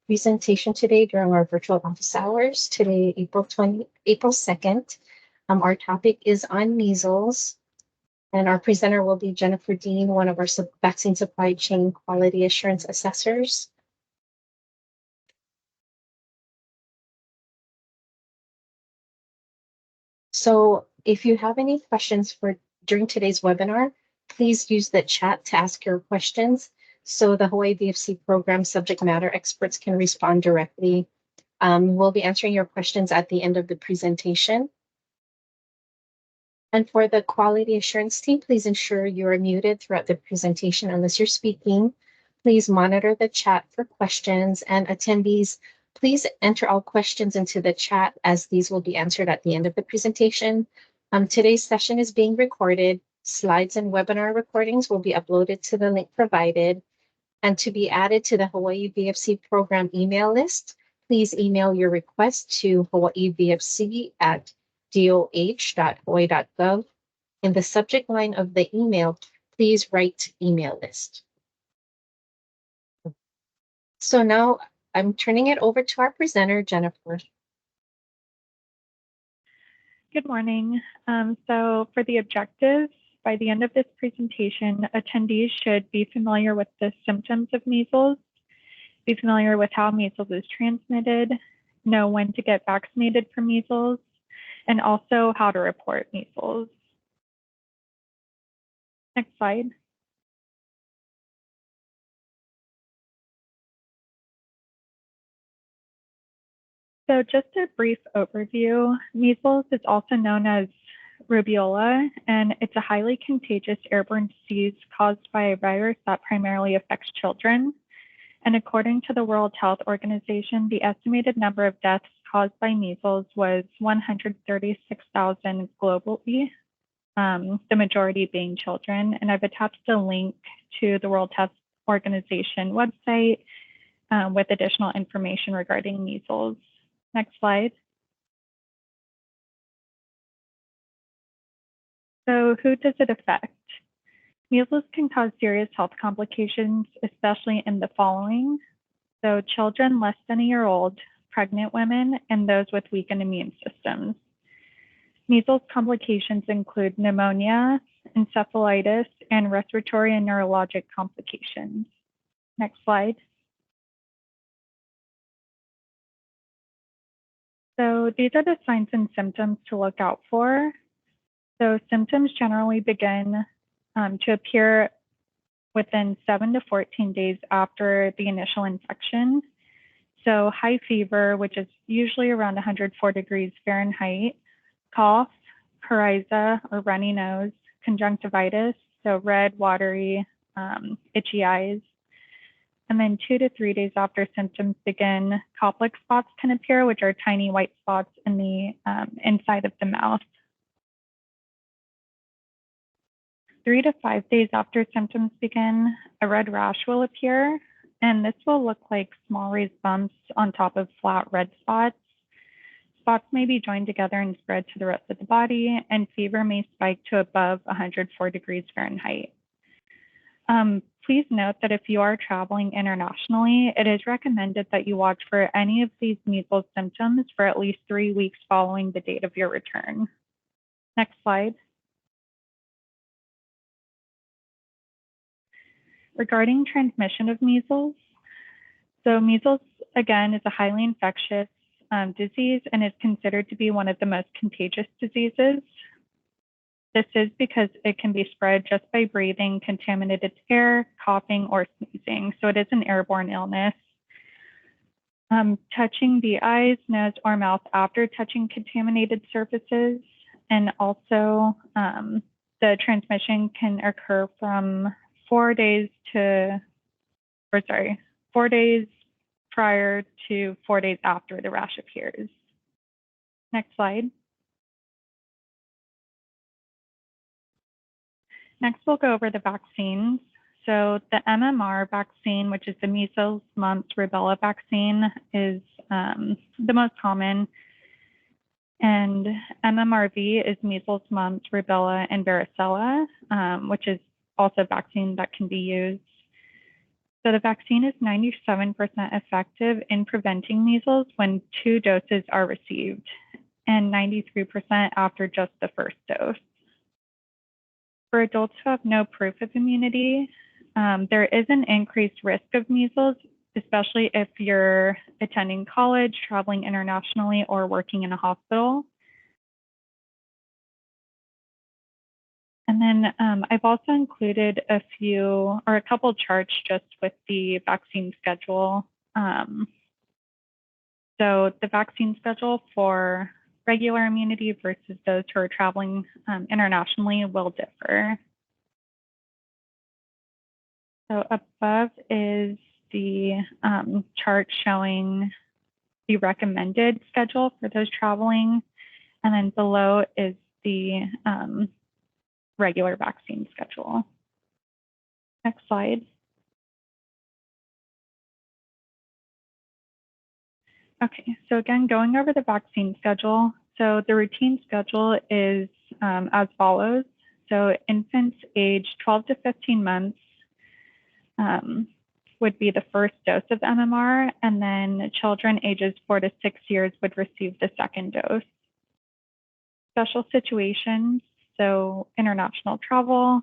presentation today during our virtual office hours. Today, April 2nd. Our topic is on measles, and our presenter will be Jennifer Dean, one of our vaccine supply chain quality assurance assessors. So if you have any questions during today's webinar, please use the chat to ask your questions so the Hawaii VFC program subject matter experts can respond directly. We'll be answering your questions at the end of the presentation. And for the quality assurance team, please ensure you are muted throughout the presentation unless you're speaking. Please monitor the chat for questions, and attendees, please enter all questions into the chat as these will be answered at the end of the presentation. Today's session is being recorded. Slides and webinar recordings will be uploaded to the link provided. And to be added to the Hawaii VFC program email list, please email your request to hawaiivfc@doh.hawaii.gov. In the subject line of the email, please write email list. So now I'm turning it over to our presenter, Jennifer. Good morning. So for the objectives, by the end of this presentation, attendees should be familiar with the symptoms of measles, be familiar with how measles is transmitted, know when to get vaccinated for measles, and also how to report measles. Next slide. So just a brief overview, measles is also known as rubiola, and it's a highly contagious airborne disease caused by a virus that primarily affects children. And according to the World Health Organization, the estimated number of deaths caused by measles was 136,000 globally, the majority being children. And I've attached a link to the World Health Organization website with additional information regarding measles. Next slide. So who does it affect? Measles can cause serious health complications, especially in the following. So children less than a year old, pregnant women, and those with weakened immune systems. Measles complications include pneumonia, encephalitis, and respiratory and neurologic complications. Next slide. So these are the signs and symptoms to look out for. So symptoms generally begin to appear within 7 to 14 days after the initial infection. So high fever, which is usually around 104 degrees Fahrenheit, cough, coryza or runny nose, conjunctivitis, so red, watery, itchy eyes. And then 2 to 3 days after symptoms begin, Koplik spots can appear, which are tiny white spots in the inside of the mouth. 3 to 5 days after symptoms begin, a red rash will appear, and this will look like small raised bumps on top of flat red spots. Spots may be joined together and spread to the rest of the body, and fever may spike to above 104 degrees Fahrenheit. Please note that if you are traveling internationally, it is recommended that you watch for any of these measles symptoms for at least 3 weeks following the date of your return. Next slide. Regarding transmission of measles, so measles, again, is a highly infectious disease and is considered to be one of the most contagious diseases. This is because it can be spread just by breathing contaminated air, coughing, or sneezing. So it is an airborne illness. Touching the eyes, nose, or mouth after touching contaminated surfaces. And also the transmission can occur from 4 days prior to 4 days after the rash appears. Next slide. Next, we'll go over the vaccines. So the MMR vaccine, which is the measles, mumps, rubella vaccine, is the most common. And MMRV is measles, mumps, rubella, and varicella, which is also a vaccine that can be used. So the vaccine is 97% effective in preventing measles when 2 doses are received, and 93% after just the first dose. For adults who have no proof of immunity, there is an increased risk of measles, especially if you're attending college, traveling internationally, or working in a hospital. And then I've also included a couple charts just with the vaccine schedule. So the vaccine schedule for regular immunity versus those who are traveling internationally will differ. So above is the chart showing the recommended schedule for those traveling, and then below is the regular vaccine schedule. Next slide. Okay, so again, going over the vaccine schedule. So the routine schedule is as follows. So infants aged 12 to 15 months would be the first dose of MMR, and then children ages 4 to 6 years would receive the second dose. Special situations, so international travel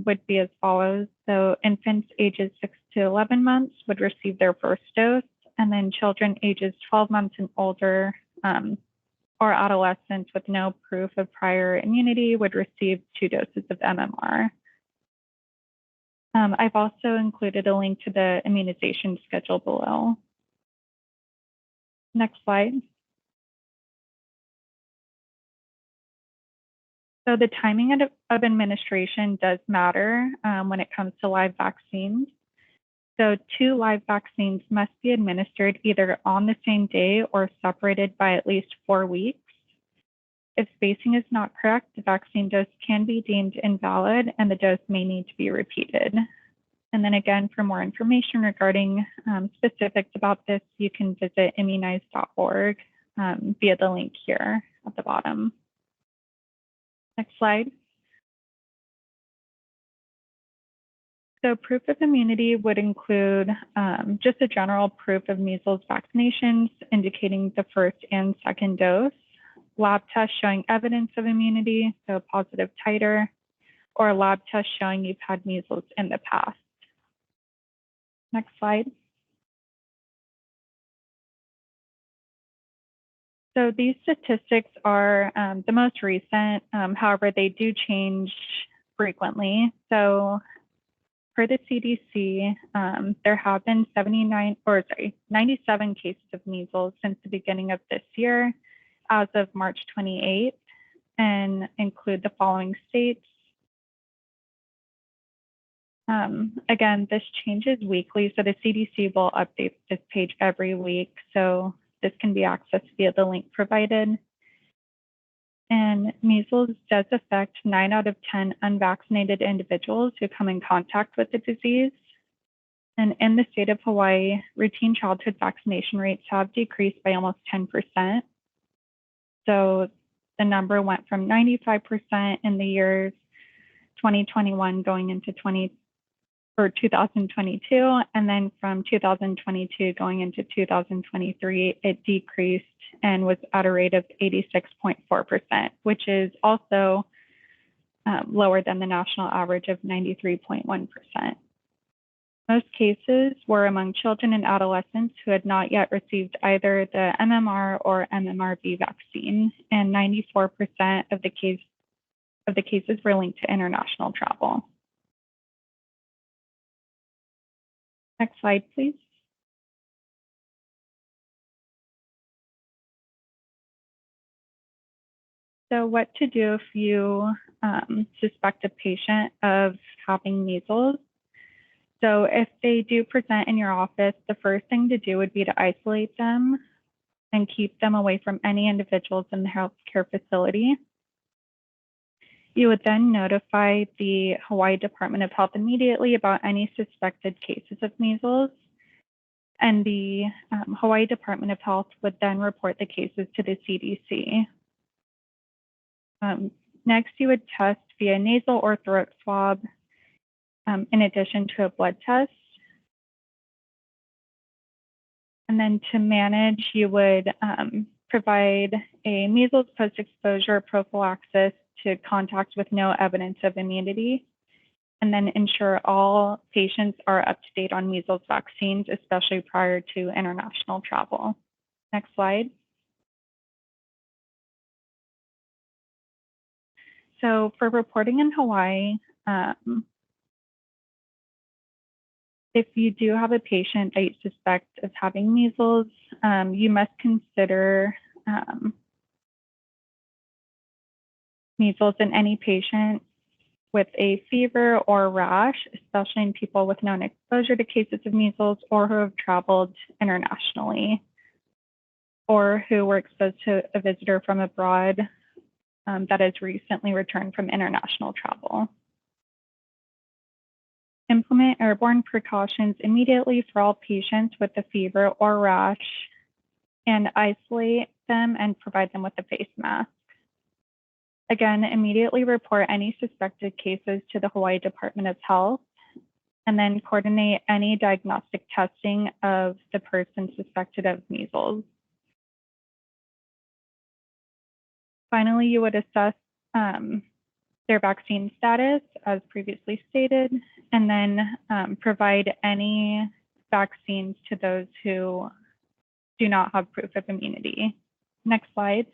would be as follows. So infants ages 6 to 11 months would receive their first dose, and then children ages 12 months and older or adolescents with no proof of prior immunity would receive 2 doses of MMR. I've also included a link to the immunization schedule below. Next slide. So the timing of administration does matter when it comes to live vaccines. So 2 live vaccines must be administered either on the same day or separated by at least 4 weeks. If spacing is not correct, the vaccine dose can be deemed invalid and the dose may need to be repeated. And then again, for more information regarding specifics about this, you can visit immunize.org via the link here at the bottom. Next slide. So proof of immunity would include just a general proof of measles vaccinations indicating the first and second dose, lab tests showing evidence of immunity, so a positive titer, or a lab test showing you've had measles in the past. Next slide. So these statistics are the most recent, however, they do change frequently. So for the CDC, there have been 97 cases of measles since the beginning of this year as of March 28th, and include the following states. Again, this changes weekly, so the CDC will update this page every week. So this can be accessed via the link provided. And measles does affect 9 out of 10 unvaccinated individuals who come in contact with the disease. And in the state of Hawaii, routine childhood vaccination rates have decreased by almost 10%. So the number went from 95% in the years 2021 going into 2022, and then from 2022 going into 2023, it decreased and was at a rate of 86.4%, which is also lower than the national average of 93.1%. Most cases were among children and adolescents who had not yet received either the MMR or MMRV vaccine, and 94% of the cases were linked to international travel. Next slide, please. So what to do if you suspect a patient of having measles? So if they do present in your office, the first thing to do would be to isolate them and keep them away from any individuals in the healthcare facility. You would then notify the Hawaii Department of Health immediately about any suspected cases of measles. And the Hawaii Department of Health would then report the cases to the CDC. Next, you would test via nasal or throat swab in addition to a blood test. And then to manage, you would provide a measles post-exposure prophylaxis to contacts with no evidence of immunity, and then ensure all patients are up to date on measles vaccines, especially prior to international travel. Next slide. So for reporting in Hawaii, if you do have a patient that you suspect of having measles, you must consider measles in any patient with a fever or rash, especially in people with known exposure to cases of measles or who have traveled internationally or who were exposed to a visitor from abroad that has recently returned from international travel. Implement airborne precautions immediately for all patients with a fever or rash and isolate them and provide them with a face mask. Again, immediately report any suspected cases to the Hawaii Department of Health, and then coordinate any diagnostic testing of the person suspected of measles. Finally, you would assess their vaccine status, as previously stated, and then provide any vaccines to those who do not have proof of immunity. Next slide.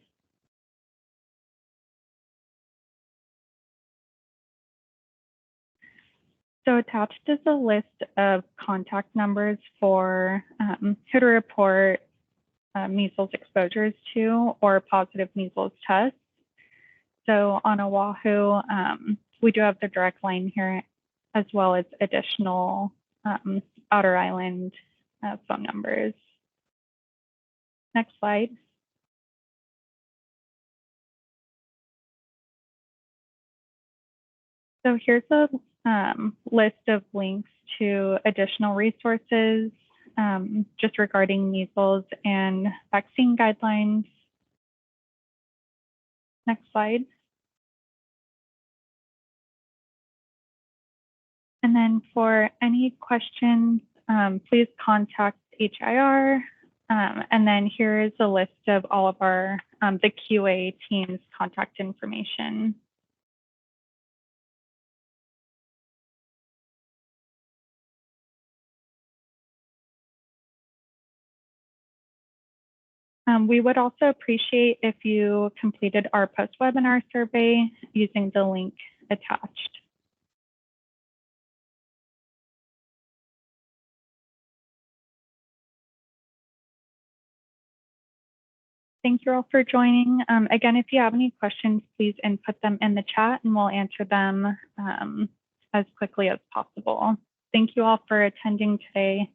So attached is a list of contact numbers for who to report measles exposures to or positive measles tests. So on Oahu, we do have the direct line here, as well as additional outer island phone numbers. Next slide. So here's a list of links to additional resources just regarding measles and vaccine guidelines. Next slide. And then for any questions, please contact HIR. And then here is a list of all of our, the QA team's contact information. We would also appreciate if you completed our post-webinar survey using the link attached. Thank you all for joining. Again, if you have any questions, please input them in the chat and we'll answer them as quickly as possible. Thank you all for attending today.